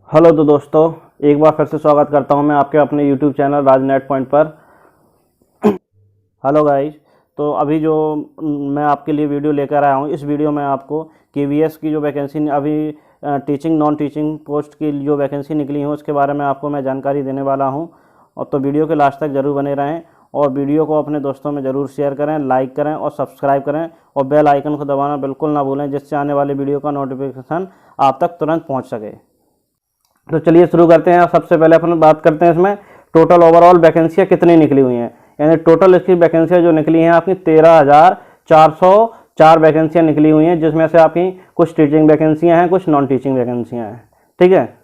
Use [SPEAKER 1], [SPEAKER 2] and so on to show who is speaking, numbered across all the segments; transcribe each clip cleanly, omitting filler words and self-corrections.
[SPEAKER 1] Hello तो दोस्तों, एक बार फिर से स्वागत करता हूं मैं आपके अपने यूट्यूब चैनल राजनेट पॉइंट पर। हेलो गाइस, तो अभी जो मैं आपके लिए वीडियो लेकर आया हूं, इस वीडियो में आपको केवीएस की जो वैकेंसी अभी टीचिंग नॉन टीचिंग पोस्ट की जो वैकेंसी निकली है उसके बारे में आपको मैं जानकारी देने वाला हूं। और तो वीडियो के लास्ट तक ज़रूर बने रहें और वीडियो को अपने दोस्तों में ज़रूर शेयर करें, लाइक करें और सब्सक्राइब करें और बेल आइकन को दबाना बिल्कुल ना भूलें, जिससे आने वाले वीडियो का नोटिफिकेशन आप तक तुरंत पहुँच सके। तो चलिए शुरू करते हैं। सबसे पहले अपन बात करते हैं इसमें टोटल ओवरऑल वैकेंसियाँ कितनी निकली हुई हैं। यानी टोटल इसकी वैकेंसियाँ जो निकली हैं आपकी 13,404 वैकेंसियाँ निकली हुई हैं, जिसमें से आपकी कुछ टीचिंग वैकेंसियाँ हैं, कुछ नॉन टीचिंग वैकेंसियाँ हैं। ठीक है।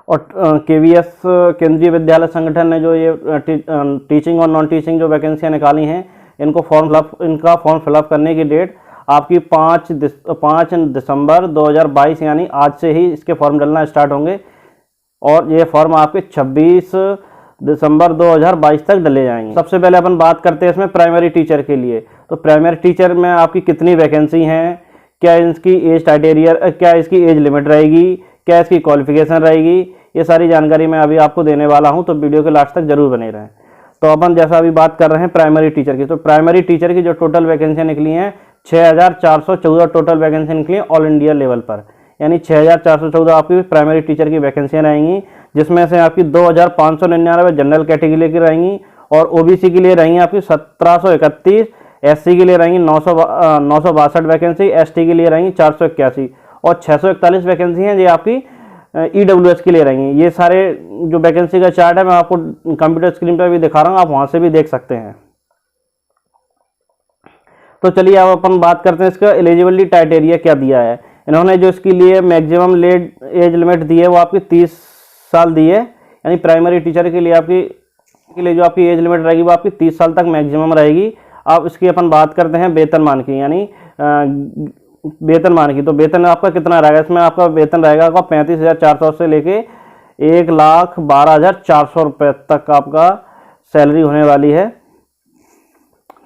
[SPEAKER 1] और केवीएस केंद्रीय विद्यालय संगठन ने जो ये टीचिंग और नॉन टीचिंग जो वैकेंसियाँ निकाली हैं, इनका फॉर्म फिलअप करने की डेट आपकी 5 दिसंबर 2022 यानी आज से ही इसके फॉर्म डलना स्टार्ट होंगे और ये फॉर्म आपके 26 दिसंबर 2022 तक डले जाएंगे। सबसे पहले अपन बात करते हैं इसमें प्राइमरी टीचर के लिए। तो प्राइमरी टीचर में आपकी कितनी वैकेंसी हैं, क्या इसकी एज क्राइटेरिया, क्या इसकी एज लिमिट रहेगी, क्या इसकी क्वालिफिकेशन रहेगी, ये सारी जानकारी मैं अभी आपको देने वाला हूँ, तो वीडियो के लास्ट तक जरूर बने रहें। तो अपन जैसा अभी बात कर रहे हैं प्राइमरी टीचर की, तो प्राइमरी टीचर की जो टोटल वैकेंसियाँ निकली हैं 6,414 टोटल वैकेंसी निकली है ऑल इंडिया लेवल पर। यानी 6,414 आपकी प्राइमरी टीचर की वैकेंसियाँ रहेंगी, जिसमेमें से आपकी 2,599 जनरल कैटेगरी की रहेंगी और ओबीसी के लिए रहेंगी आपकी 1731, एससी के लिए रहेंगी 962 वैकेंसी, एसटी के लिए रहेंगी 481 और 641 वैकेंसी हैं ये आपकी ईडब्ल्यूएस के लिए रहेंगी। ये सारे जो वैकेंसी का चार्ट है मैं आपको कंप्यूटर स्क्रीन पर भी दिखा रहा हूँ, आप वहाँ से भी देख सकते हैं। तो चलिए अब अपन बात करते हैं इसका एलिजिबिलिटी क्राइटेरिया क्या दिया है। इन्होंने जो इसके लिए मैक्सिमम एज लिमिट दी है वो आपकी 30 साल दी है। यानी प्राइमरी टीचर के लिए जो आपकी एज लिमिट रहेगी वो आपकी 30 साल तक मैक्सिमम रहेगी। अब इसकी अपन बात करते हैं वेतनमान की, यानी वेतनमान की। तो वेतन आपका कितना रहेगा, इसमें आपका वेतन रहेगा आपका 35,400 से लेके 1,12,400 रुपये तक आपका सैलरी होने वाली है।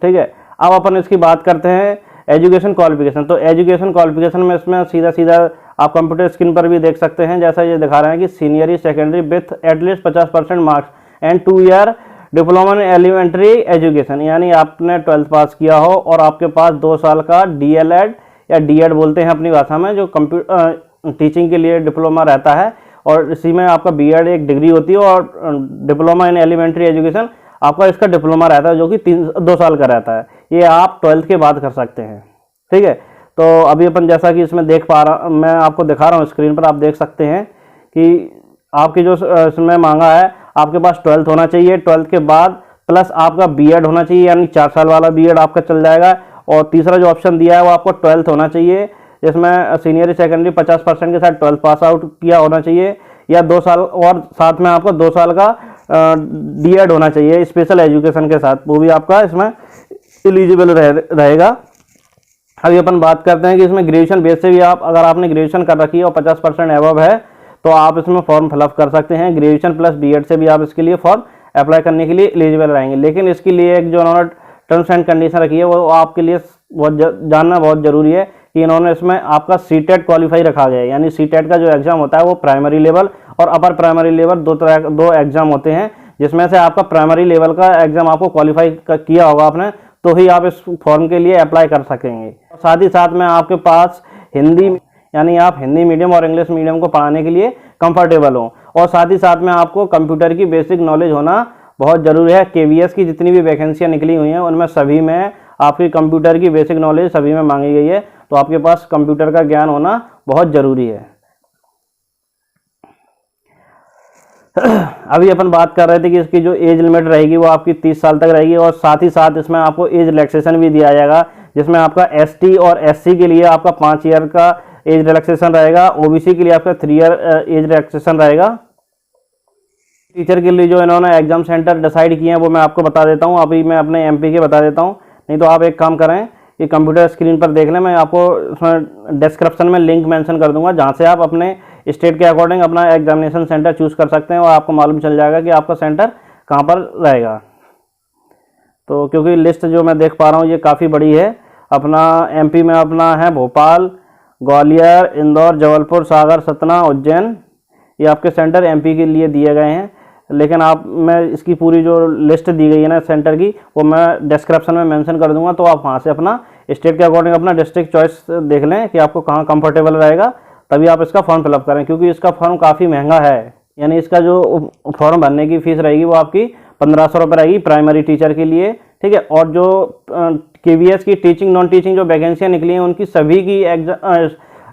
[SPEAKER 1] ठीक है। अब अपन इसकी बात करते हैं एजुकेशन क्वालिफिकेशन। तो एजुकेशन क्वालिफिकेशन में इसमें सीधा आप कंप्यूटर स्क्रीन पर भी देख सकते हैं, जैसा ये दिखा रहे हैं कि senior secondary with at least 50% marks and 2 year diploma in elementary education. यानी आपने 12th पास किया हो और आपके पास 2 साल का डीएलएड या डीएड बोलते हैं अपनी भाषा में, जो टीचिंग के लिए डिप्लोमा रहता है और इसी में आपका बीएड एक डिग्री होती है और डिप्लोमा इन एलिमेंट्री एजुकेशन आपका इसका डिप्लोमा रहता है जो कि 2 साल का रहता है। ये आप 12th के बाद कर सकते हैं। ठीक है। तो अभी अपन जैसा कि इसमें मैं आपको दिखा रहा हूँ स्क्रीन पर, आप देख सकते हैं कि आपकी जो इसमें मांगा है आपके पास 12th होना चाहिए, 12th के बाद प्लस आपका बीएड होना चाहिए, यानी 4 साल वाला बीएड आपका चल जाएगा। और तीसरा जो ऑप्शन दिया है वो आपको 12th होना चाहिए, जिसमें सीनियर सेकेंडरी 50% के साथ 12th पास आउट किया होना चाहिए, या 2 साल और साथ में आपको 2 साल का डीएड होना चाहिए स्पेशल एजुकेशन के साथ, वो भी आपका इसमें एलिजिबल रहेगा। अभी अपन बात करते हैं कि इसमें ग्रेजुएशन बेस से भी अगर आपने ग्रेजुएशन कर रखी है और 50% एबव है तो आप इसमें फॉर्म फिलअप कर सकते हैं। ग्रेजुएशन प्लस बीएड से भी आप इसके लिए फॉर्म अप्लाई करने के लिए एलिजिबल रहेंगे। लेकिन इसके लिए एक जो उन्होंने टर्म्स एंड कंडीशन रखी है वो आपके लिए जानना बहुत जरूरी है कि इन्होंने इसमें आपका सीटेट क्वालिफाई रखा गया है। यानी सीटेट का जो एग्जाम होता है वो प्राइमरी लेवल और अपर प्राइमरी लेवल दो एग्जाम होते हैं, जिसमें से आपका प्राइमरी लेवल का एग्जाम आपको क्वालिफाई किया होगा आपने, तो ही आप इस फॉर्म के लिए अप्लाई कर सकेंगे। साथ ही साथ में आपके पास हिंदी, यानी आप हिंदी मीडियम और इंग्लिश मीडियम को पढ़ाने के लिए कंफर्टेबल हो, और साथ ही साथ में आपको कंप्यूटर की बेसिक नॉलेज होना बहुत ज़रूरी है। केवीएस की जितनी भी वैकेंसियाँ निकली हुई हैं उनमें सभी में आपकी कंप्यूटर की बेसिक नॉलेज सभी में मांगी गई है, तो आपके पास कंप्यूटर का ज्ञान होना बहुत ज़रूरी है। अभी अपन बात कर रहे थे कि इसकी जो एज लिमिट रहेगी वो आपकी 30 साल तक रहेगी और साथ ही साथ इसमें आपको एज रिलैक्सेशन भी दिया जाएगा, जिसमें आपका एसटी और एससी के लिए आपका 5 ईयर का एज रिलैक्सेशन रहेगा, ओबीसी के लिए आपका 3 ईयर एज रिलैक्सेशन रहेगा। टीचर के लिए जो इन्होंने एग्जाम सेंटर डिसाइड किए हैं वो मैं आपको बता देता हूँ। अभी मैं अपने एमपी के बता देता हूँ, नहीं तो आप एक काम करें कि कंप्यूटर स्क्रीन पर देख लें, मैं आपको उसमें डिस्क्रिप्शन में लिंक मेंशन कर दूंगा जहाँ से आप अपने स्टेट के अकॉर्डिंग अपना एग्जामिनेशन सेंटर चूज़ कर सकते हैं और आपको मालूम चल जाएगा कि आपका सेंटर कहाँ पर रहेगा। तो क्योंकि लिस्ट जो मैं देख पा रहा हूँ ये काफ़ी बड़ी है। अपना एमपी में अपना है भोपाल, ग्वालियर, इंदौर, जबलपुर, सागर, सतना, उज्जैन, ये आपके सेंटर एमपी के लिए दिए गए हैं, लेकिन मैं इसकी पूरी जो लिस्ट दी गई है ना सेंटर की, वो मैं डिस्क्रिप्शन में मेंशन कर दूंगा, तो आप वहाँ से अपना स्टेट के अकॉर्डिंग अपना डिस्ट्रिक्ट चॉइस देख लें कि आपको कहाँ कंफर्टेबल रहेगा, तभी आप इसका फॉर्म फिलअप करें, क्योंकि इसका फॉर्म काफ़ी महंगा है। यानी इसका जो फॉर्म भरने की फ़ीस रहेगी वो आपकी 1500 रुपये रहेगी प्राइमरी टीचर के लिए, ठीक है। और जो केवीएस की टीचिंग नॉन टीचिंग जो वैकेंसियाँ निकली हैं उनकी सभी की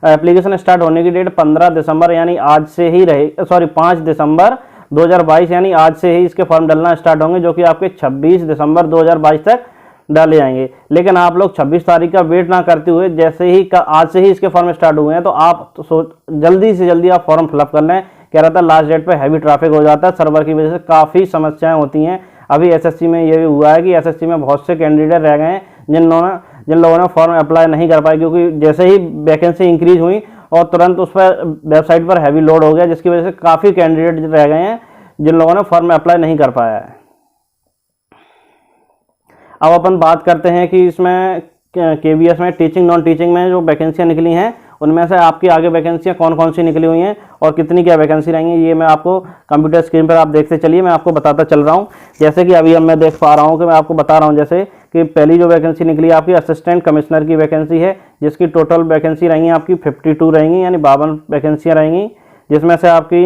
[SPEAKER 1] एप्लीकेशन स्टार्ट होने की डेट 15 दिसंबर यानी आज से ही 5 दिसंबर 2022 यानी आज से ही इसके फॉर्म डालना स्टार्ट होंगे, जो कि आपके 26 दिसंबर 2022 तक डाले जाएंगे। लेकिन आप लोग 26 तारीख का वेट ना करते हुए जैसे ही आज से ही इसके फॉर्म स्टार्ट हुए हैं, तो आप जल्दी से जल्दी आप फॉर्म फिलअप कर लें। कह रहा था लास्ट डेट पे हैवी ट्रैफिक हो जाता है, सर्वर की वजह से काफ़ी समस्याएं होती हैं। अभी एसएससी में ये भी हुआ है कि एसएससी में बहुत से कैंडिडेट रह गए हैं जिन लोगों ने फॉर्म अप्लाई नहीं कर पाए, क्योंकि जैसे ही वैकेंसी इंक्रीज हुई और तुरंत उस पर वेबसाइट पर हैवी लोड हो गया, जिसकी वजह से काफ़ी कैंडिडेट रह गए हैं जिन लोगों ने फॉर्म अप्लाई नहीं कर पाया है। अब अपन बात करते हैं कि इसमें केवीएस में टीचिंग नॉन टीचिंग में जो वैकेंसियाँ निकली हैं उनमें से आपकी आगे वैकेंसियाँ कौन कौन सी निकली हुई हैं और कितनी क्या वैकेंसी रहेंगी, ये मैं आपको कंप्यूटर स्क्रीन पर आप देखते चलिए, मैं आपको बताता चल रहा हूँ। जैसे कि अभी अब मैं देख पा रहा हूँ कि मैं आपको बता रहा हूँ, जैसे कि पहली जो वैकेंसी निकली आपकी असिस्टेंट कमिश्नर की वैकेंसी है, जिसकी टोटल वैकेंसी रहेंगी आपकी 52 रहेंगी, यानी 52 वैकेंसियाँ रहेंगी, जिसमें से आपकी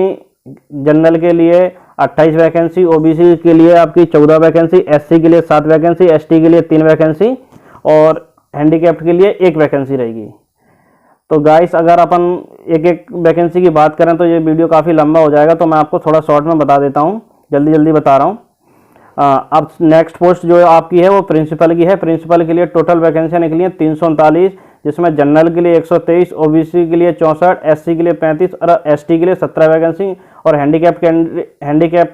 [SPEAKER 1] जनरल के लिए 28 वैकेंसी, ओबीसी के लिए आपकी 14 वैकेंसी, एससी के लिए 7 वैकेंसी, एसटी के लिए 3 वैकेंसी और हैंडीकैप्ड के लिए 1 वैकेंसी रहेगी। तो गाइस अगर अपन एक एक वैकेंसी की बात करें तो ये वीडियो काफ़ी लंबा हो जाएगा, तो मैं आपको थोड़ा शॉर्ट में बता देता हूँ, जल्दी जल्दी बता रहा हूँ। अब नेक्स्ट पोस्ट जो आपकी है वो प्रिंसिपल की है। प्रिंसिपल के लिए टोटल वैकेंसियाँ निकली हैं 339, जिसमें जनरल के लिए 123, ओबीसी के लिए 64, एससी के लिए 35 और एसटी के लिए 17 वैकेंसी और हैंडीकैप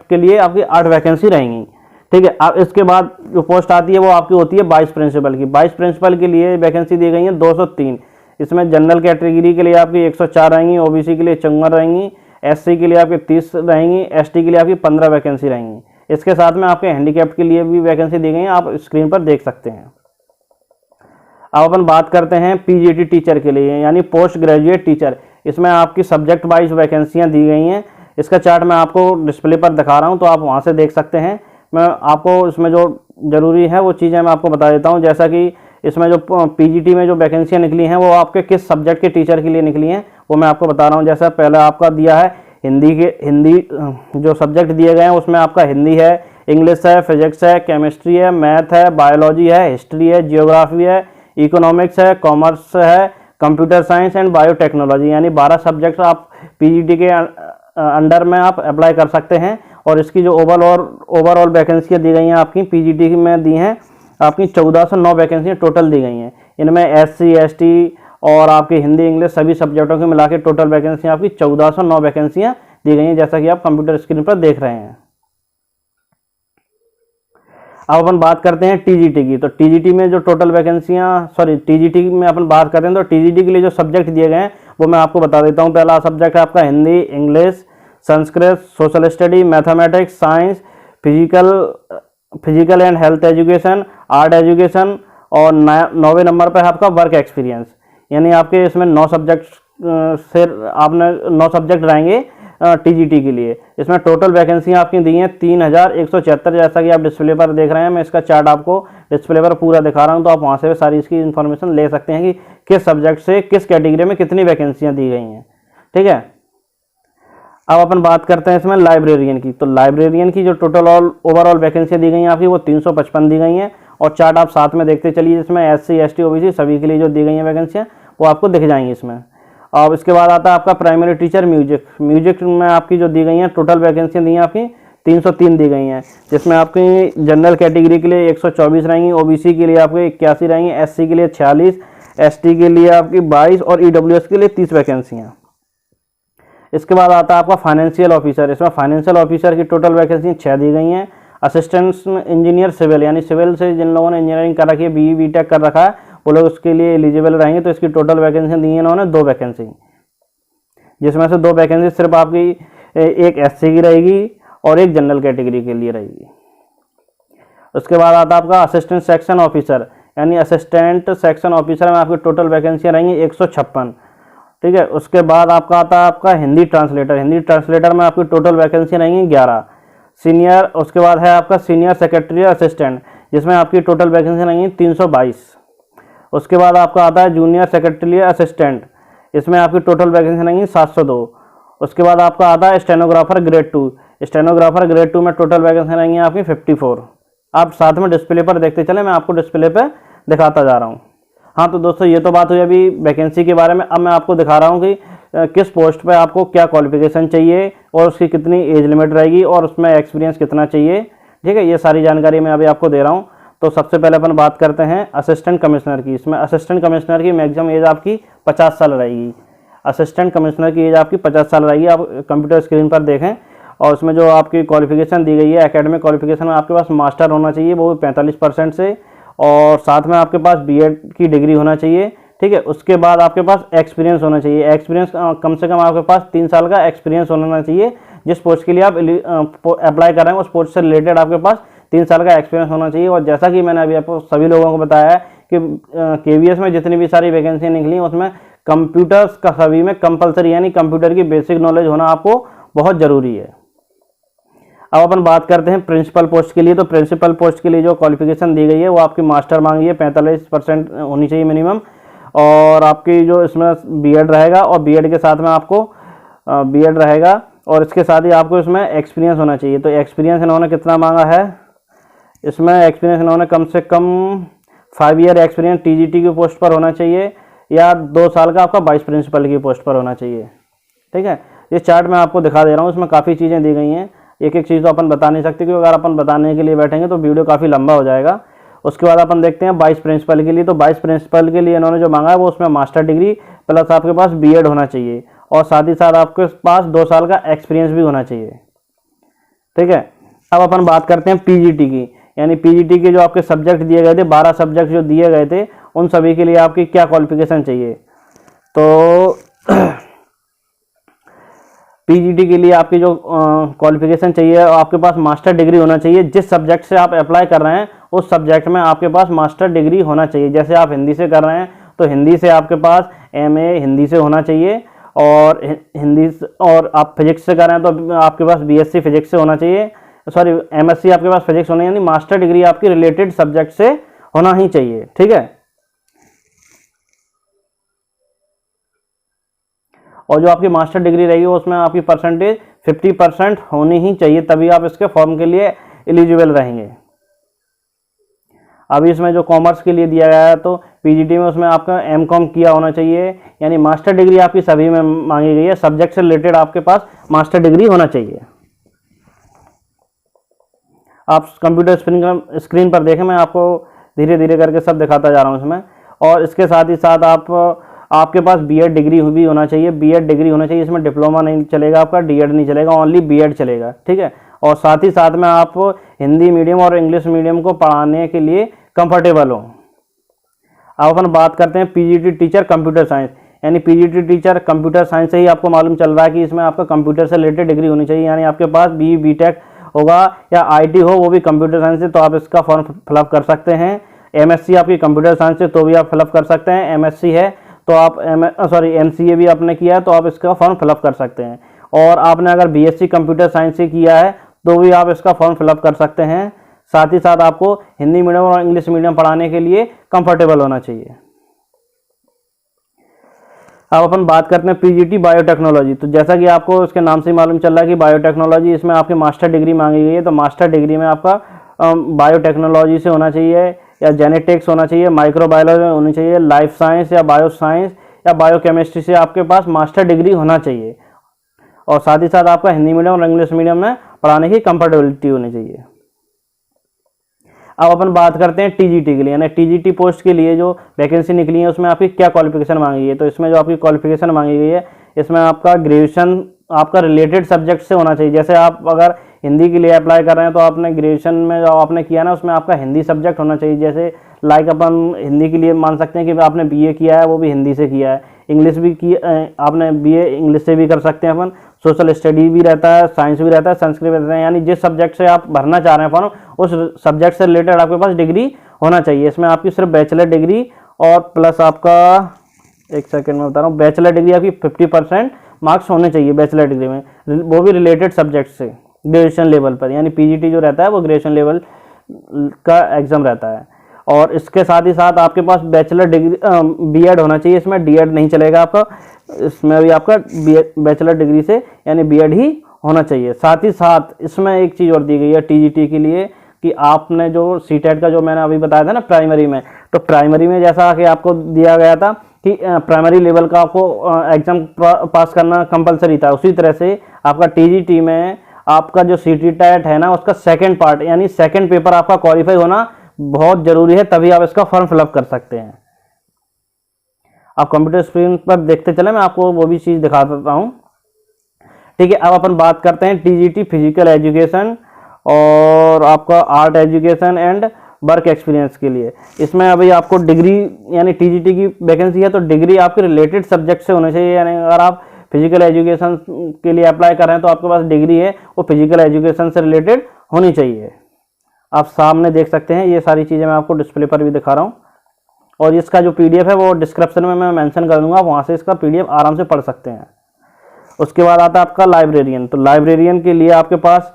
[SPEAKER 1] के लिए आपकी 8 वैकेंसी रहेंगी, ठीक है। अब इसके बाद जो पोस्ट आती है वो आपकी होती है वाइस प्रिंसिपल की। वाइस प्रिंसिपल के लिए वैकेंसी दी गई है 203, इसमें जनरल कैटेगरी के लिए आपकी 104 रहेंगी, ओबीसी के लिए 54 रहेंगी, एससी के लिए आपके 30 रहेंगी, एसटी के लिए आपकी 15 वैकेंसी रहेंगी। इसके साथ में आपके हैंडीकैप्ड के लिए भी वैकेंसी दी गई है, आप स्क्रीन पर देख सकते हैं। अब अपन बात करते हैं पीजीटी टीचर के लिए, यानी पोस्ट ग्रेजुएट टीचर। इसमें आपकी सब्जेक्ट वाइज वैकेंसियाँ दी गई हैं। इसका चार्ट मैं आपको डिस्प्ले पर दिखा रहा हूँ, तो आप वहाँ से देख सकते हैं। मैं आपको इसमें जो ज़रूरी है वो चीज़ें मैं आपको बता देता हूँ, जैसा कि इसमें जो पीजीटी में जो वैकेंसियाँ निकली हैं वो आपके किस सब्जेक्ट के टीचर के लिए निकली हैं वो मैं आपको बता रहा हूँ। जैसा पहले आपका दिया है हिंदी जो सब्जेक्ट दिए गए हैं उसमें आपका हिंदी है, इंग्लिश है, फिजिक्स है, केमिस्ट्री है, मैथ है, बायोलॉजी है, हिस्ट्री है, जियोग्राफी है, इकोनॉमिक्स है, कॉमर्स है, कंप्यूटर साइंस एंड बायोटेक्नोलॉजी, यानी 12 सब्जेक्ट्स आप पीजीटी के अंडर में आप अप्लाई कर सकते हैं। और इसकी जो ओवरऑल वैकेंसियाँ दी गई हैं आपकी पीजीटी में दी हैं आपकी 1409 वैकेंसियाँ टोटल दी गई हैं। इनमें एससी, एसटी और आपकी हिंदी, इंग्लिश सभी सब्जेक्टों के मिला के टोटल वैकेंसियाँ आपकी 1409 वैकेंसियाँ दी गई हैं, जैसा कि आप कंप्यूटर स्क्रीन पर देख रहे हैं। अब अपन बात करते हैं टीजीटी की। तो टीजीटी में जो टोटल टीजीटी में अपन बात करते हैं तो टीजीटी के लिए जो सब्जेक्ट दिए गए हैं वो मैं आपको बता देता हूँ। पहला सब्जेक्ट है आपका Hindi, English, Sanskrit, social study, mathematics, science, physical and health education, art education और 9वें नंबर पर है आपका वर्क एक्सपीरियंस। यानी आपके इसमें 9 सब्जेक्ट से आपने 9 सब्जेक्ट रहेंगे टीजीटी के लिए। इसमें टोटल वैकेंसियाँ आपकी दी हैं 3174, जैसा कि आप डिस्प्ले पर देख रहे हैं। मैं इसका चार्ट आपको डिस्प्ले पर पूरा दिखा रहा हूं, तो आप वहां से सारी इसकी इन्फॉर्मेशन ले सकते हैं कि किस सब्जेक्ट से किस कैटेगरी में कितनी वैकेंसियाँ दी गई हैं, ठीक है। अब अपन बात करते हैं इसमें लाइब्रेरियन की। तो लाइब्रेरियन की जो टोटल ओवरऑल वैकेंसियाँ दी गई हैं आपकी वो 355 दी गई हैं। और चार्ट आप साथ में देखते चलिए, जिसमें एससी, एसटी, ओबीसी सभी के लिए जो दी गई हैं वैकेंसियाँ वो आपको दिख जाएंगी इसमें। और इसके बाद आता है आपका प्राइमरी टीचर म्यूजिक में आपकी जो दी गई हैं टोटल वैकेंसियाँ दी हैं आपकी 303 दी गई हैं, जिसमें आपकी जनरल कैटेगरी के लिए 124 रहेंगी, ओबीसी के लिए आपके 81 रहेंगी, एससी के लिए 46, एसटी के लिए आपकी 22 और ईडब्ल्यूएस के लिए 30 वैकेंसियाँ। इसके बाद आता है आपका फाइनेंशियल ऑफिसर। इसमें फाइनेंशियल ऑफिसर की टोटल वैकेंसी 6 दी गई हैं। असिस्टेंट इंजीनियर सिविल, यानी सिविल से जिन लोगों ने इंजीनियरिंग कर रखी है, बीई बीटेक कर रखा है, वो लोग उसके लिए एलिजिबल रहेंगे। तो इसकी टोटल वैकेंसी दी है इन्होंने 2 वैकेंसी, जिसमें से 2 वैकेंसी सिर्फ आपकी एक एससी की रहेगी और एक जनरल कैटेगरी के लिए रहेगी। उसके बाद आता है आपका असिस्टेंट सेक्शन ऑफिसर, यानी असिस्टेंट सेक्शन ऑफिसर में आपकी टोटल वैकेंसियाँ रहेंगी 156। ठीक है। उसके बाद आपका आता है आपका हिंदी ट्रांसलेटर। हिंदी ट्रांसलेटर में आपकी टोटल वैकेंसी रहेंगी 11। सीनियर, उसके बाद है आपका सीनियर सेक्रेटरी असिस्टेंट, जिसमें आपकी टोटल वैकेंसी रहेंगी 322। उसके बाद आपका आता है जूनियर सेक्रेटरी असिस्टेंट, इसमें आपकी टोटल वैकेंसी रहेंगी 702। उसके बाद आपका आता है स्टेनोग्राफर ग्रेड 2। स्टेनोग्राफर ग्रेड 2 में टोटल वैकेंसी रहेंगी आपकी 54। आप साथ में डिस्प्ले पर देखते चले, मैं आपको डिस्प्ले पर दिखाता जा रहा हूँ। हाँ तो दोस्तों ये तो बात हुई अभी वैकेंसी के बारे में। अब मैं आपको दिखा रहा हूँ कि किस पोस्ट पे आपको क्या क्वालिफिकेशन चाहिए और उसकी कितनी एज लिमिट रहेगी और उसमें एक्सपीरियंस कितना चाहिए। ठीक है, ये सारी जानकारी मैं अभी आपको दे रहा हूँ। तो सबसे पहले अपन बात करते हैं असिस्टेंट कमिश्नर की। इसमें असिस्टेंट कमिश्नर की मैक्सिमम एज आपकी 50 साल रहेगी। असिस्टेंट कमिश्नर की एज आपकी 50 साल रहेगी। आप कंप्यूटर स्क्रीन पर देखें और उसमें जो आपकी क्वालिफिकेशन दी गई है, एकेडमिक क्वालिफिकेशन में आपके पास मास्टर होना चाहिए, वो 45% से, और साथ में आपके पास बीएड की डिग्री होना चाहिए। ठीक है, उसके बाद आपके पास एक्सपीरियंस होना चाहिए। एक्सपीरियंस कम से कम आपके पास 3 साल का एक्सपीरियंस होना चाहिए। जिस पोस्ट के लिए आप अप्लाई कर रहे हैं उस पोस्ट से रिलेटेड आपके पास 3 साल का एक्सपीरियंस होना चाहिए। और जैसा कि मैंने अभी आपको सभी लोगों को बताया है कि केवीएस में जितनी भी सारी वैकेंसी निकली हैं उसमें कंप्यूटर्स का सभी में कंपलसरी, यानी कंप्यूटर की बेसिक नॉलेज होना आपको बहुत ज़रूरी है। अब अपन बात करते हैं प्रिंसिपल पोस्ट के लिए। तो प्रिंसिपल पोस्ट के लिए जो क्वालिफिकेशन दी गई है वो आपकी मास्टर मांगी है, 45% होनी चाहिए मिनिमम, और आपकी जो इसमें बीएड रहेगा और बीएड के साथ में आपको बीएड रहेगा और इसके साथ ही आपको इसमें एक्सपीरियंस होना चाहिए। तो एक्सपीरियंस इन्होंने कितना मांगा है, इसमें एक्सपीरियंस इन्होंने कम से कम 5 ईयर एक्सपीरियंस टीजीटी की पोस्ट पर होना चाहिए या 2 साल का आपका वाइस प्रिंसिपल की पोस्ट पर होना चाहिए। ठीक है, ये चार्ट मैं आपको दिखा दे रहा हूँ, इसमें काफ़ी चीज़ें दी गई हैं। एक एक चीज़ तो अपन बता नहीं सकते, क्योंकि अगर अपन बताने के लिए बैठेंगे तो वीडियो काफ़ी लंबा हो जाएगा। उसके बाद अपन देखते हैं वाइस प्रिंसिपल के लिए। तो वाइस प्रिंसिपल के लिए इन्होंने जो मांगा है वो उसमें मास्टर डिग्री प्लस आपके पास बीएड होना चाहिए और साथ ही साथ आपके पास 2 साल का एक्सपीरियंस भी होना चाहिए। ठीक है, अब अपन बात करते हैं पीजीटी की। यानी पीजीटी के जो आपके सब्जेक्ट दिए गए थे, 12 सब्जेक्ट जो दिए गए थे, उन सभी के लिए आपकी क्या क्वालिफिकेशन चाहिए। तो पीजीटी के लिए आपकी जो क्वालिफिकेशन चाहिए, आपके पास मास्टर डिग्री होना चाहिए। जिस सब्जेक्ट से आप अप्लाई कर रहे हैं उस सब्जेक्ट में आपके पास मास्टर डिग्री होना चाहिए। जैसे आप हिंदी से कर रहे हैं तो हिंदी से आपके पास एमए हिंदी से होना चाहिए, और हिंदी और आप फिजिक्स से कर रहे हैं तो आपके पास बीएससी फिजिक्स से होना चाहिए, सॉरी एमएससी आपके पास फिजिक्स होना, यानी मास्टर डिग्री आपकी रिलेटेड सब्जेक्ट से होना ही चाहिए। ठीक है, और जो आपकी मास्टर डिग्री रहेगी उसमें आपकी परसेंटेज 50% होनी ही चाहिए, तभी आप इसके फॉर्म के लिए एलिजिबल रहेंगे। अभी इसमें जो कॉमर्स के लिए दिया गया है तो पीजीटी में उसमें आपका एमकॉम किया होना चाहिए, यानी मास्टर डिग्री आपकी सभी में मांगी गई है। सब्जेक्ट से रिलेटेड आपके पास मास्टर डिग्री होना चाहिए। आप कंप्यूटर स्क्रीन पर देखें, मैं आपको धीरे धीरे करके सब दिखाता जा रहा हूँ इसमें। और इसके साथ ही साथ आपके पास बीएड डिग्री भी होना चाहिए। बीएड डिग्री होना चाहिए, इसमें डिप्लोमा नहीं चलेगा, आपका डीएड नहीं चलेगा, ओनली बीएड चलेगा। ठीक है, और साथ ही साथ में आप हिंदी मीडियम और इंग्लिश मीडियम को पढ़ाने के लिए कंफर्टेबल हो। अब अपन बात करते हैं पीजीटी टीचर कंप्यूटर साइंस। यानी पीजीटी टीचर कंप्यूटर साइंस से ही आपको मालूम चल रहा है कि इसमें आपका कंप्यूटर से रिलेटेड डिग्री होनी चाहिए। यानी आपके पास बीटेक होगा या आईटी हो, वो भी कंप्यूटर साइंस से, तो आप इसका फॉर्म फिलअप कर सकते हैं। एमएससी आपकी कंप्यूटर साइंस से, तो भी आप फिलअप कर सकते हैं। एमएससी है तो आप एमसीए भी आपने किया है तो आप इसका फॉर्म फिलअप कर सकते हैं। और आपने अगर बीएससी कंप्यूटर साइंस से किया है तो भी आप इसका फॉर्म फिलअप कर सकते हैं। साथ ही साथ आपको हिंदी मीडियम और इंग्लिश मीडियम पढ़ाने के लिए कंफर्टेबल होना चाहिए। अब अपन बात करते हैं पीजीटी बायोटेक्नोलॉजी। तो जैसा कि आपको इसके नाम से ही मालूम चल रहा है कि बायोटेक्नोलॉजी, इसमें आपकी मास्टर डिग्री मांगी गई है। तो मास्टर डिग्री में आपका बायोटेक्नोलॉजी से होना चाहिए या जेनेटिक्स होना चाहिए, माइक्रोबायोलॉजी होनी चाहिए, लाइफ साइंस या बायो साइंस या बायोकेमिस्ट्री से आपके पास मास्टर डिग्री होना चाहिए। और साथ ही साथ आपका हिंदी मीडियम और इंग्लिश मीडियम में पढ़ाने की कंफर्टेबिलिटी होनी चाहिए। अब अपन बात करते हैं टीजीटी के लिए। यानी टीजीटी पोस्ट के लिए जो वैकेंसी निकली है उसमें आपकी क्या क्वालिफिकेशन मांगी है। तो इसमें जो आपकी क्वालिफिकेशन मांगी गई है, इसमें आपका ग्रेजुएशन आपका रिलेटेड सब्जेक्ट से होना चाहिए। जैसे आप अगर हिंदी के लिए अप्लाई कर रहे हैं तो आपने ग्रेजुएशन में जो आपने किया ना उसमें आपका हिंदी सब्जेक्ट होना चाहिए। जैसे लाइक अपन हिंदी के लिए मान सकते हैं कि आपने बीए किया है, वो भी हिंदी से किया है। इंग्लिश भी की आपने बीए इंग्लिश से भी कर सकते हैं अपन। सोशल स्टडी भी रहता है, साइंस भी रहता है, संस्कृत भी रहता है। यानी जिस सब्जेक्ट से आप भरना चाह रहे हैं फॉर्म, उस सब्जेक्ट से रिलेटेड आपके पास डिग्री होना चाहिए। इसमें आपकी सिर्फ बैचलर डिग्री और प्लस आपका एक सेकंड में बता रहा हूँ। बैचलर डिग्री आपकी 50% मार्क्स होने चाहिए बैचलर डिग्री में, वो भी रिलेटेड सब्जेक्ट से ग्रेजुएशन लेवल पर, यानी पीजीटी जो रहता है वो ग्रेजुएशन लेवल का एग्जाम रहता है। और इसके साथ ही साथ आपके पास बैचलर डिग्री बीएड होना चाहिए, इसमें डीएड नहीं चलेगा आपका, इसमें भी आपका बैचलर डिग्री से यानी बीएड ही होना चाहिए। साथ ही साथ इसमें एक चीज़ और दी गई है टीजीटी के लिए कि आपने जो सीटेट का जो मैंने अभी बताया था ना प्राइमरी में, तो प्राइमरी में जैसा कि आपको दिया गया था कि प्राइमरी लेवल का आपको एग्जाम पास करना कंपलसरी था, उसी तरह से आपका टीजीटी में आपका जो सीटेट है ना उसका सेकंड पार्ट यानी सेकंड पेपर आपका क्वालिफाई होना बहुत जरूरी है, तभी आप इसका फॉर्म फिलअप कर सकते हैं। आप कंप्यूटर स्क्रीन पर देखते चले, मैं आपको वो भी चीज़ दिखा देता हूँ। ठीक है, अब अपन बात करते हैं टीजीटी फिजिकल एजुकेशन और आपका art education and work experience के लिए। इसमें अभी आपको डिग्री यानी टीजीटी की वैकेंसी है तो डिग्री आपके रिलेटेड सब्जेक्ट से होनी चाहिए, यानी अगर आप फिजिकल एजुकेशन के लिए अप्लाई कर रहे हैं तो आपके पास डिग्री है वो फिजिकल एजुकेशन से रिलेटेड होनी चाहिए। आप सामने देख सकते हैं, ये सारी चीज़ें मैं आपको डिस्प्ले पर भी दिखा रहा हूँ, और इसका जो पीडीएफ है वो डिस्क्रिप्शन में मैं मेंशन कर दूंगा, वहाँ से इसका पीडीएफ आराम से पढ़ सकते हैं। उसके बाद आता है आपका लाइब्रेरियन। तो लाइब्रेरियन के लिए आपके पास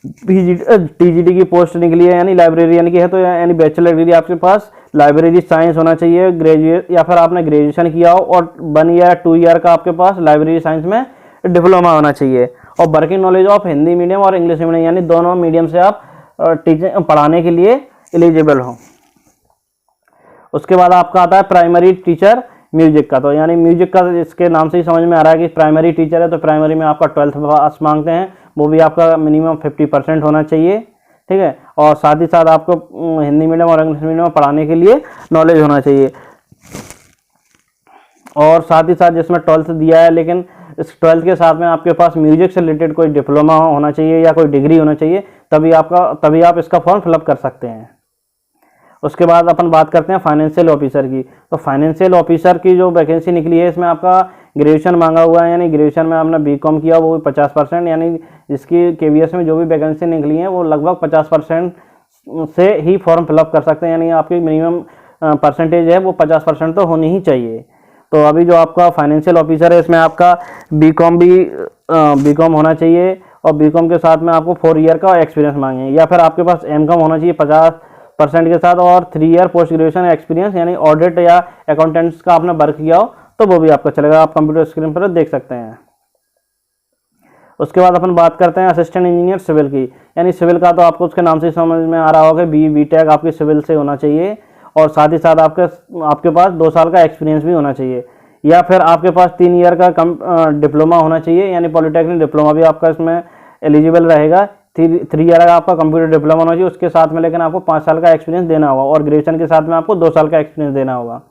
[SPEAKER 1] टीजीटी की पोस्ट निकली है यानी लाइब्रेरियन की है, तो यानी बैचलर डिग्री आपके पास लाइब्रेरी साइंस होना चाहिए, ग्रेजुएट या फिर आपने ग्रेजुएशन किया हो और 1 ईयर 2 ईयर का आपके पास लाइब्रेरी साइंस में डिप्लोमा होना चाहिए, और working knowledge of Hindi medium और इंग्लिश मीडियम यानी दोनों मीडियम से आप टीचर पढ़ाने के लिए एलिजिबल हो। उसके बाद आपका आता है प्राइमरी टीचर म्यूजिक का। तो यानी म्यूजिक का इसके नाम से ही समझ में आ रहा है कि प्राइमरी टीचर है, तो प्राइमरी में आपका 12th पास मांगते हैं, वो भी आपका मिनिमम 50% होना चाहिए। ठीक है, और साथ ही साथ आपको हिंदी मीडियम और इंग्लिश मीडियम में पढ़ाने के लिए नॉलेज होना चाहिए। और साथ ही साथ जिसमें 12th दिया है, लेकिन इस 12th के साथ में आपके पास म्यूजिक से रिलेटेड कोई डिप्लोमा होना चाहिए या कोई डिग्री होना चाहिए, तभी आप इसका फॉर्म फिलअप कर सकते हैं। उसके बाद अपन बात करते हैं फाइनेंशियल ऑफिसर की। तो फाइनेंशियल ऑफिसर की जो वैकेंसी निकली है इसमें आपका ग्रेजुएशन मांगा हुआ है, यानी ग्रेजुएशन में आपने बीकॉम किया वो भी 50%, यानी जिसकी केवीएस में जो भी वैकेंसी निकली है वो लगभग 50% से ही फॉर्म फिलअप कर सकते हैं, यानी आपकी मिनिमम परसेंटेज है वो 50% तो होनी ही चाहिए। तो अभी जो आपका फाइनेंशियल ऑफिसर है इसमें आपका बीकॉम होना चाहिए, और बीकॉम के साथ में आपको 4 ईयर का एक्सपीरियंस मांगे, या फिर आपके पास एमकॉम होना चाहिए 50% के साथ, और 3 ईयर पोस्ट ग्रेजुएशन एक्सपीरियंस यानी ऑडिट या अकाउंटेंट्स का आपने वर्क किया हो तो वो भी आपका चलेगा। आप कंप्यूटर स्क्रीन पर देख सकते हैं। उसके बाद अपन बात करते हैं असिस्टेंट इंजीनियर सिविल की। यानी सिविल का तो आपको उसके नाम से समझ में आ रहा होगा, बीटेक आपकी सिविल से होना चाहिए, और साथ ही साथ आपके पास 2 साल का एक्सपीरियंस भी होना चाहिए, या फिर आपके पास 3 ईयर का डिप्लोमा होना चाहिए, यानी पॉलिटेक्निक डिप्लोमा भी आपका इसमें एलिजिबल रहेगा। 3 ईयर का आपका कंप्यूटर डिप्लोमा होना चाहिए, उसके साथ में लेकिन आपको 5 साल का एक्सपीरियंस देना होगा, और ग्रेजुएशन के साथ में आपको 2 साल का एक्सपीरियंस देना होगा।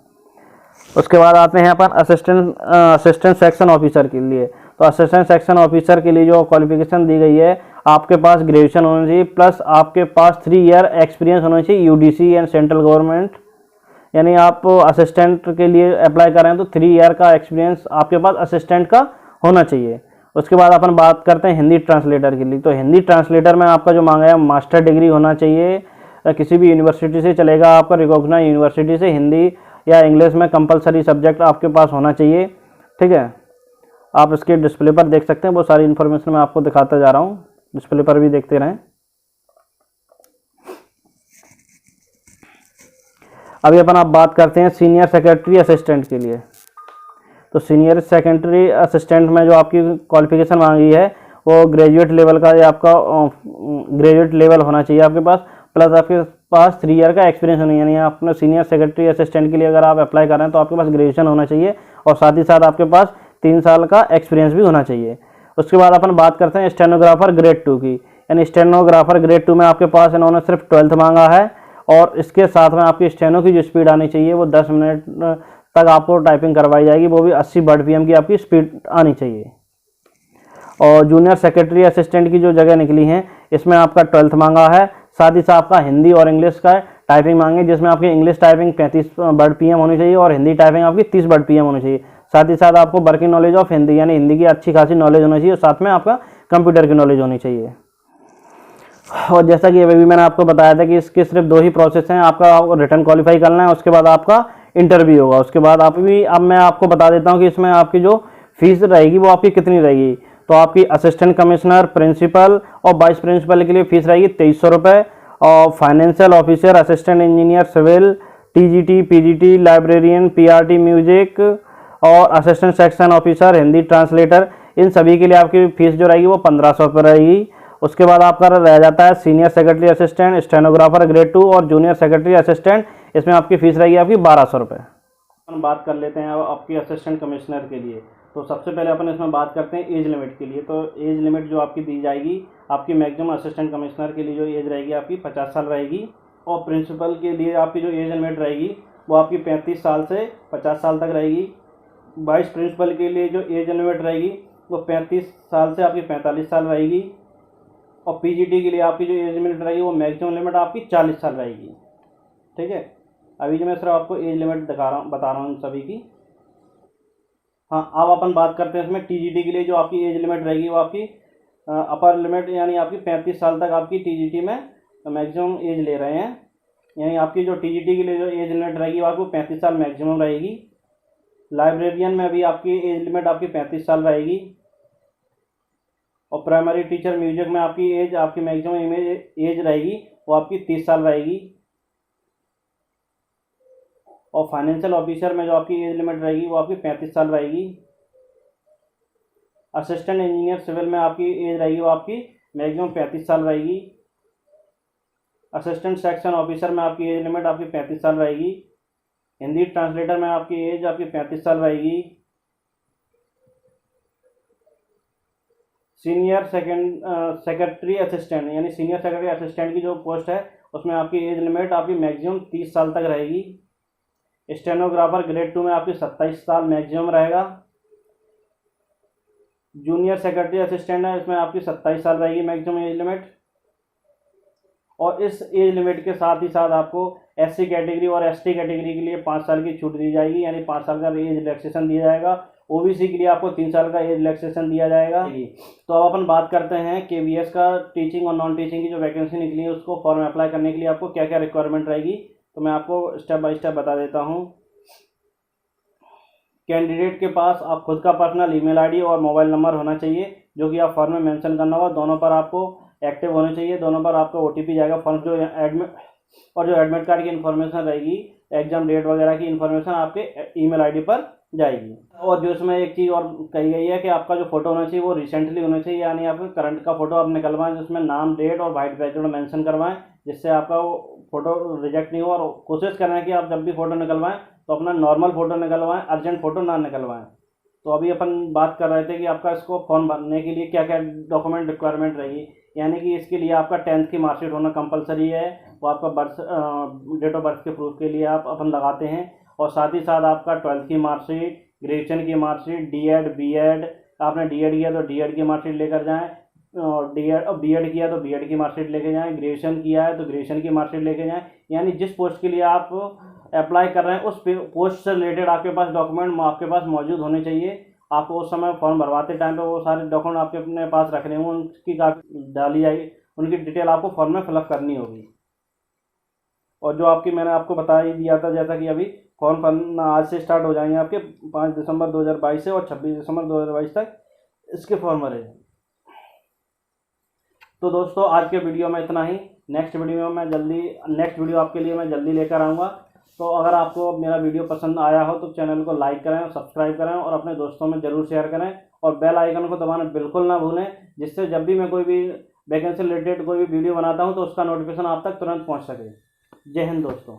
[SPEAKER 1] उसके बाद आते हैं अपन असिस्टेंट सेक्शन ऑफिसर के लिए। तो असिस्टेंट सेक्शन ऑफिसर के लिए जो क्वालिफिकेशन दी गई है, आपके पास ग्रेजुएशन होना चाहिए प्लस आपके पास 3 ईयर एक्सपीरियंस होना चाहिए यूडीसी एंड सेंट्रल गवर्नमेंट, यानी आप असिस्टेंट के लिए अप्लाई कर रहे हैं तो 3 ईयर का एक्सपीरियंस आपके पास असिस्टेंट का होना चाहिए। उसके बाद अपन बात करते हैं हिंदी ट्रांसलेटर के लिए। तो हिंदी ट्रांसलेटर में आपका जो मांगा है मास्टर डिग्री होना चाहिए, किसी भी यूनिवर्सिटी से चलेगा, आपका रिकॉग्नाइज यूनिवर्सिटी से हिंदी या इंग्लिश में कंपलसरी सब्जेक्ट आपके पास होना चाहिए। ठीक है, आप इसके डिस्प्ले पर देख सकते हैं, वो सारी इन्फॉर्मेशन मैं आपको दिखाता जा रहा हूँ, डिस्प्ले पर भी देखते रहें। अभी अपन आप बात करते हैं सीनियर सेक्रेटरी असिस्टेंट के लिए। तो सीनियर सेक्रेटरी असिस्टेंट में जो आपकी क्वालिफिकेशन मांगी है वो ग्रेजुएट लेवल का, या आपका ग्रेजुएट लेवल होना चाहिए आपके पास, प्लस आपके पास 3 ईयर का एक्सपीरियंस होना, यानी आपने सीनियर सेक्रेटरी असिस्टेंट के लिए अगर आप अप्लाई कर रहे हैं तो आपके पास ग्रेजुएशन होना चाहिए, और साथ ही साथ आपके पास 3 साल का एक्सपीरियंस भी होना चाहिए। उसके बाद अपन बात करते हैं स्टेनोग्राफर ग्रेड 2 की। यानी स्टेनोग्राफर ग्रेड 2 में आपके पास इन्होंने सिर्फ 12th मांगा है, और इसके साथ में आपकी स्टेनो की जो स्पीड आनी चाहिए वो 10 मिनट तक आपको टाइपिंग करवाई जाएगी, वो भी 80 वर्ड PM की आपकी स्पीड आनी चाहिए। और जूनियर सेक्रेटरी असिस्टेंट की जो जगह निकली है इसमें आपका 12th मांगा है, साथ ही साथ आपका हिंदी और इंग्लिश का टाइपिंग मांगे, जिसमें आपकी इंग्लिश टाइपिंग 35 वर्ड PM होनी चाहिए और हिंदी टाइपिंग आपकी 30 वर्ड PM होनी चाहिए। साथ ही साथ आपको वर्किंग नॉलेज ऑफ हिंदी, यानी हिंदी की अच्छी खासी नॉलेज होनी चाहिए, और साथ में आपका कंप्यूटर की नॉलेज होनी चाहिए। और जैसा कि अभी मैंने आपको बताया था कि इसके सिर्फ 2 ही प्रोसेस हैं, आपका रिटर्न क्वालिफाई करना है, उसके बाद आपका इंटरव्यू होगा। उसके बाद आप भी, अब मैं आपको बता देता हूँ कि इसमें आपकी जो फीस रहेगी वो आपकी कितनी रहेगी। तो आपकी असिस्टेंट कमिश्नर, प्रिंसिपल और वाइस प्रिंसिपल के लिए फीस रहेगी 2300 रुपये, और financial officer, assistant engineer civil, TGT, PGT, librarian, PRT music और assistant section officer Hindi translator, इन सभी के लिए आपकी फीस जो रहेगी वो 1500 रुपये रहेगी। उसके बाद आपका रह जाता है senior secretary assistant, stenographer grade 2 और जूनियर सेक्रेटरी असिस्टेंट, इसमें आपकी फीस रहेगी आपकी 1200 रुपये। हम बात कर लेते हैं अब आपकी असिस्टेंट कमिश्नर के लिए। तो सबसे पहले अपन इसमें बात करते हैं एज लिमिट के लिए। तो एज लिमिट जो आपकी दी जाएगी, आपकी मैक्सिमम असिस्टेंट कमिश्नर के लिए जो एज रहेगी आपकी 50 साल रहेगी, और प्रिंसिपल के लिए आपकी जो एज लिमिट रहेगी वो आपकी 35 साल से 50 साल तक रहेगी। वाइस प्रिंसिपल के लिए जो एज लिमिट रहेगी वो 35 साल से आपकी 45 साल रहेगी, और पीजीटी के लिए आपकी जो एज लिमिट रहेगी वो मैक्सिमम लिमिट आपकी 40 साल रहेगी। ठीक है, अभी जो मैं सिर्फ आपको एज लिमिट बता रहा हूँ सभी की। हाँ, अब अपन बात करते हैं इसमें टीजीटी के लिए जो आपकी एज लिमिट रहेगी वो आपकी अपर लिमिट, यानी आपकी 35 साल तक आपकी टीजीटी में मैक्सिमम एज ले रहे हैं। यानी आपकी जो टीजीटी के लिए जो एज लिमिट रहेगी वो आपको 35 साल मैक्सिमम रहेगी। लाइब्रेरियन में भी आपकी एज लिमिट आपकी 35 साल रहेगी, और प्राइमरी टीचर म्यूजिक में आपकी एज, आपकी मैक्सिमम एज रहेगी वो आपकी 30 साल रहेगी। और फाइनेंशियल ऑफिसर में जो आपकी एज लिमिट रहेगी वो आपकी 35 साल रहेगी। असिस्टेंट इंजीनियर सिविल में आपकी एज रहेगी वो आपकी मैक्सिमम 35 साल रहेगी। असिस्टेंट सेक्शन ऑफिसर में आपकी एज लिमिट आपकी 35 साल रहेगी। हिंदी ट्रांसलेटर में आपकी एज आपकी 35 साल रहेगी। सीनियर सेक्रेटरी असिस्टेंट, यानी सीनियर सेक्रेटरी असिस्टेंट की जो पोस्ट है उसमें आपकी एज लिमिट आपकी मैक्सिमम 30 साल तक रहेगी। स्टेनोग्राफर ग्रेड 2 में आपकी 27 साल मैक्सिमम रहेगा। जूनियर सेक्रेटरी असिस्टेंट है, इसमें आपकी 27 साल रहेगी मैक्सिमम एज लिमिट। और इस एज लिमिट के साथ ही साथ आपको एससी कैटेगरी और एसटी कैटेगरी के लिए 5 साल की छूट दी जाएगी, यानी 5 साल का एज रिलैक्सेशन दिया जाएगा। ओबीसी के लिए आपको 3 साल का एज रिलैक्सेशन दिया जाएगा। तो अब अपन बात करते हैं केवीएस का टीचिंग और नॉन टीचिंग की जो वैकेंसी निकली है उसको फॉर्म अप्लाई करने के लिए आपको क्या क्या रिक्वायरमेंट रहेगी। तो मैं आपको स्टेप बाय स्टेप बता देता हूँ। कैंडिडेट के पास आप खुद का पर्सनल ईमेल आईडी और मोबाइल नंबर होना चाहिए, जो कि आप फॉर्म में मेंशन करना होगा। दोनों पर आपको एक्टिव होने चाहिए, दोनों पर आपका ओटीपी जाएगा। फॉर्म जो एडमिट कार्ड की इन्फॉर्मेशन रहेगी, एग्जाम डेट वगैरह की इन्फॉर्मेशन आपके ईमेल आईडी पर जाएगी। और जो इसमें एक चीज़ और कही गई है कि आपका जो फोटो होना चाहिए वो रिसेंटली होना चाहिए, यानी आप करंट का फोटो आप निकलवाएं जिसमें नाम, डेट और वाइट बैकग्राउंड मेंशन करवाएं, जिससे आपका वो फोटो रिजेक्ट नहीं हो। और कोशिश करें कि आप जब भी फोटो निकलवाएं तो अपना नॉर्मल फोटो निकलवाएं, अर्जेंट फोटो ना निकलवाएं। तो अभी अपन बात कर रहे थे कि आपका इसको फॉर्म भरने के लिए क्या क्या डॉक्यूमेंट रिक्वायरमेंट रहेगी। यानी कि इसके लिए आपका 10th की मार्कशीट होना कंपलसरी है, वो आपका डेट ऑफ बर्थ के प्रूफ के लिए आप अपन लगाते हैं। और साथ ही साथ आपका 12th की मार्कशीट, ग्रेजुएशन की मार्कशीट, डीएड, बीएड, आपने डीएड किया तो डीएड की मार्कशीट लेकर जाएं, और बीएड किया तो बीएड की मार्कशीट लेके जाएं, ग्रेजुएशन किया है तो ग्रेजुएशन की मार्कशीट लेके जाएं। यानी जिस पोस्ट के लिए आप अप्लाई कर रहे हैं उस पोस्ट से रिलेटेड आपके पास डॉक्यूमेंट आपके पास मौजूद होने चाहिए। आपको उस समय फॉर्म भरवाते टाइम पे वो सारे डॉक्यूमेंट आपके अपने पास रखने होंगे, उनकी काफी डाली जाएगी, उनकी डिटेल आपको फॉर्म में फिलअप करनी होगी। और जो आपकी मैंने आपको बता ही दिया था, जैसा कि अभी फॉर्म भरना आज से स्टार्ट हो जाएंगे आपके 5 दिसंबर 2022 से, और 26 दिसंबर 2022 तक इसके फॉर्म भरे। तो दोस्तों आज के वीडियो में इतना ही। नेक्स्ट वीडियो आपके लिए मैं जल्दी लेकर आऊँगा। तो अगर आपको मेरा वीडियो पसंद आया हो तो चैनल को लाइक करें और सब्सक्राइब करें, और अपने दोस्तों में ज़रूर शेयर करें, और बेल आइकन को दबाना बिल्कुल ना भूलें, जिससे जब भी मैं कोई भी वैकेंसी रिलेटेड कोई भी वीडियो बनाता हूं तो उसका नोटिफिकेशन आप तक तुरंत पहुंच सके। जय हिंद दोस्तों।